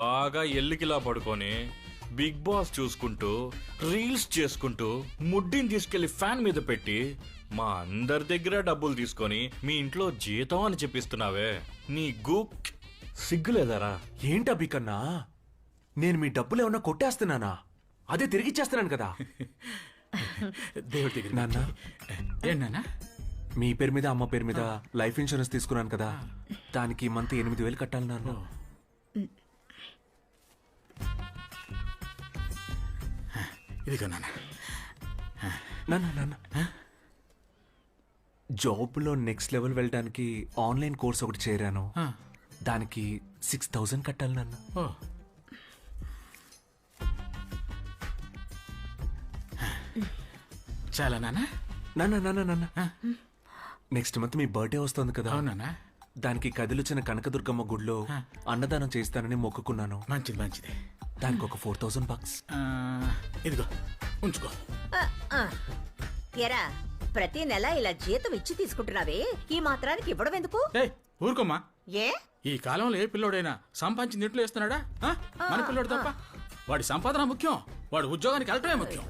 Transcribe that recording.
బాగా ఎల్లికిలా పడుకొని big boss చూసుకుంటూ రీల్స్ చేసుకుంటూ ముడ్డిని తీసుకెళ్లి ఫ్యాన్ మీద పెట్టి మా అందరి దగ్గర డబ్బులు తీసుకొని మీ ఇంట్లో జీతం అని చెప్పిస్తున్నావే నీ గుక్ సిగ్గులేదారా? ఏంటి అభికన్నా, నేను మీ డబ్బులు ఏమన్నా కొట్టేస్తున్నానా? అదే తిరిగిచ్చేస్తున్నాను కదా. దేవుడి దగ్గర నాన్న, ఏంటన్నా? మీ పేరు మీద అమ్మ పేరు మీద లైఫ్ ఇన్సూరెన్స్ తీసుకున్నాను కదా, దానికి మంత్ 8,000 కట్టాలి నాన్న. ఇదిగో నాన్న. నాన్న నాన్న, జాబ్లో నెక్స్ట్ లెవెల్ వెళ్ళడానికి ఆన్లైన్ కోర్స్ ఒకటి చేరాను, దానికి 6,000 కట్టాలి నాన్న. ఓ చాలా నాన్న. నాన్న నాన్న నాన్న, నెక్స్ట్ మంత్ మీ బర్త్డే వస్తుంది కదా, అవునా? దానికి కదిలొచ్చిన కనకదుర్గమ్మ గుడిలో అన్నదానం చేస్తానని మొక్కుకున్నాను. మంచిది మంచిది. దానికి ఒక 4,000 bucks. ఇదిగో ఉంచుకో. ఎరా, ప్రతి నెల ఇలా జీతం ఇచ్చి తీసుకుంటున్నావే, ఈ మాత్రానికి ఇవ్వడం ఎందుకు? ఏయ్ ఊరుకోమ్మా. ఏ ఈ కాలంలో ఏ పిల్లోడైనా సంపాదించి ఇంట్లో వేస్తున్నాడా? మన పిల్లోడు తప్ప. వాడి సంపాదన ముఖ్యం, వాడి ఉద్యోగానికి వెళ్ళటమే ముఖ్యం.